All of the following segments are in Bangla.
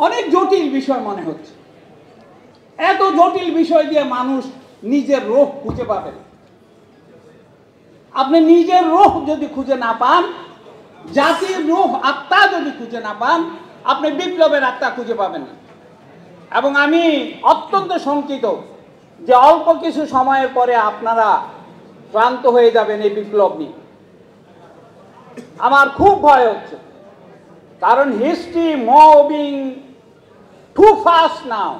অনেক জটিল বিষয় মনে হচ্ছে। এত জটিল বিষয় দিয়ে মানুষ নিজের রোহ খুঁজে পাবেন। আপনি নিজের রোহ যদি খুঁজে না পান, জাতির রোহ আত্মা যদি খুঁজে না পান, আপনি বিপ্লবের আত্মা খুঁজে পাবেন না। এবং আমি অত্যন্ত শঙ্কিত যে অল্প কিছু সময়ের পরে আপনারা ক্লান্ত হয়ে যাবেন এই বিপ্লব নিয়ে। আমার খুব ভয় হচ্ছে, কারণ হিস্ট্রি মুভিং টু ফাস্ট নাও।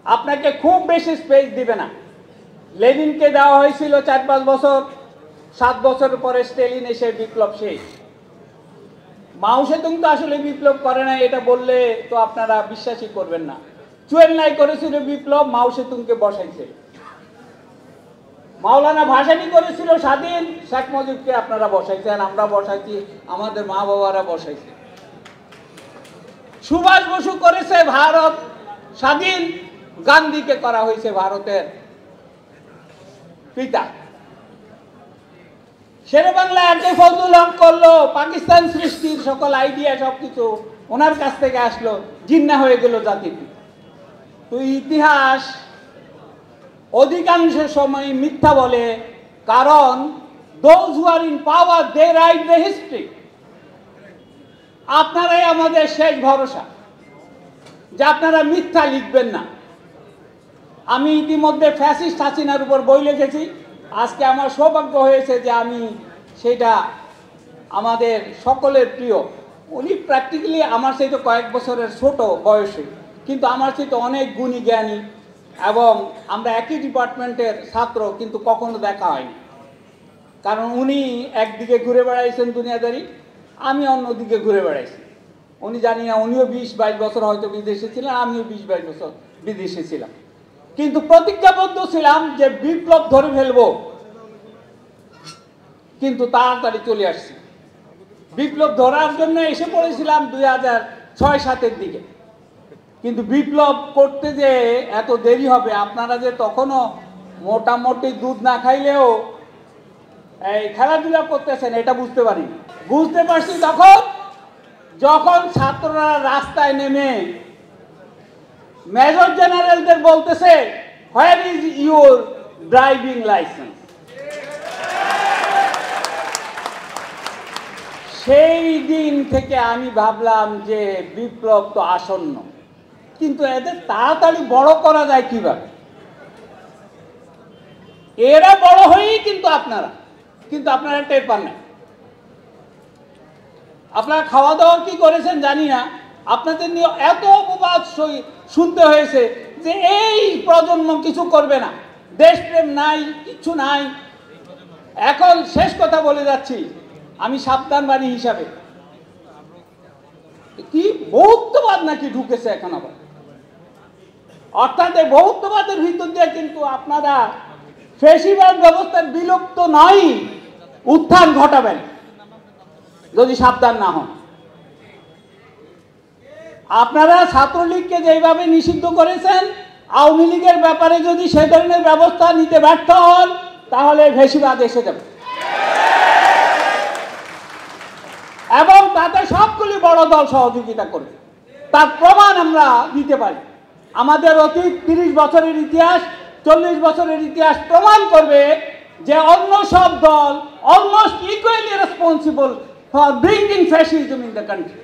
আপনাকে খুব বেশি স্পেস দিবে না। লেনিনকে দেওয়া হয়েছিল 4-5 বছর, 7 বছরের পরে স্টেলিন এসে বিপ্লব শেষ। মাও সেতুং তো আসলে বিপ্লব করে না, এটা বললে তো আপনারা বিশ্বাসই করবেন না। চুয়েন্নাই করেছিল বিপ্লব, মাও সেতুংকে বসাইছে। মাওলানা ভাসানী করেছিল স্বাধীন, শেখ মুজিবকে আপনারা বসাইছেন, আমরা বসাইছি, আমাদের মা বাবারা বসাইছে। সুভাষ বসু করেছে ভারত স্বাধীন, গান্ধীকে করা হয়েছে ভারতের পিতা। শেরে বাংলা আজকে ফজলুল হক করলো, পাকিস্তান সৃষ্টির সকল আইডিয়া সবকিছু ওনার কাছ থেকে আসলো, জিন্না হয়ে গেল জাতির। তো ইতিহাস অধিকাংশ সময় মিথ্যা বলে, কারণ those who are in power they write the history. আপনারাই আমাদের শেষ ভরসা, যে আপনারা মিথ্যা লিখবেন না। আমি ইতিমধ্যে ফ্যাসিস্ট হাসিনার উপর বই লিখেছি। আজকে আমার সৌভাগ্য হয়েছে যে আমি সেটা আমাদের সকলের প্রিয়, উনি প্র্যাকটিক্যালি আমার চাইতে কয়েক বছরের ছোট বয়সে, কিন্তু আমার চাইতে অনেক গুণী জ্ঞানী, এবং আমরা একই ডিপার্টমেন্টের ছাত্র, কিন্তু কখনো দেখা হয়নি। কারণ উনি একদিকে ঘুরে বেড়াইছেন দুনিয়াদারি, আমি অন্যদিকে ঘুরে বেড়াইছি। উনি জানি না, উনিও 20-22 বছর হয়তো বিদেশে ছিলেন, আমিও 20-22 বছর বিদেশে ছিলাম, কিন্তু প্রতিজ্ঞাবদ্ধ ছিলাম যে বিপ্লব ধরে ফেলবো, কিন্তু তাড়াতাড়ি চলে আসছি। বিপ্লব ধরার জন্য এসে পড়েছিলাম 2006-07-এর দিকে, কিন্তু বিপ্লব করতে যে এত দেরি হবে, আপনারা যে তখনও মোটামুটি দুধ না খাইলেও এই খেলাধুলা করতেছেন, এটা বুঝতে পারিনি। বুঝতে পারছি তখন, যখন ছাত্ররা রাস্তায় নেমে মেজর জেনারেলদের বলতেছে, where is your driving licence. সেই দিন থেকে আমি ভাবলাম যে বিপ্লব তো আসন্ন, কিন্তু এদের তাড়াতাড়ি বড় করা যায় কিভাবে। এরা বড় হয়েই কিন্তু আপনারা টের পান না। আপনারা খাওয়া দাওয়া কি করেছেন জানি না, আপনাদের নিয়ে এত অপবাদ শুনতে হয়েছে যে এই প্রজন্ম কিছু করবে না, দেশপ্রেম নাই, কিছু নাই। এখন শেষ কথা বলে যাচ্ছি আমি সাবধানবাণী হিসাবে, কি বহুত্ববাদ নাকি ঢুকেছে এখন আবার, অর্থাৎ এই বহুত্ববাদের ভিতর দিয়ে কিন্তু আপনারা ফ্যাসিবাদ ব্যবস্থার বিলুপ্ত নয়, উত্থান ঘটাবেন যদি সাবধান না হন। আপনারা ছাত্রলীগকে যেভাবে নিষিদ্ধ করেছেন, আওয়ামী লীগের ব্যাপারে যদি সে ধরনের ব্যবস্থা নিতে ব্যর্থ হন, তাহলে ফ্যাসিবাদ এসে যাবে, এবং তাতে সবগুলি বড় দল সহযোগিতা করবে। তার প্রমাণ আমরা দিতে পারি। আমাদের অতীত 30 বছরের ইতিহাস, 40 বছরের ইতিহাস প্রমাণ করবে যে অন্য সব দল almost equally responsible for bringing fascism in the country.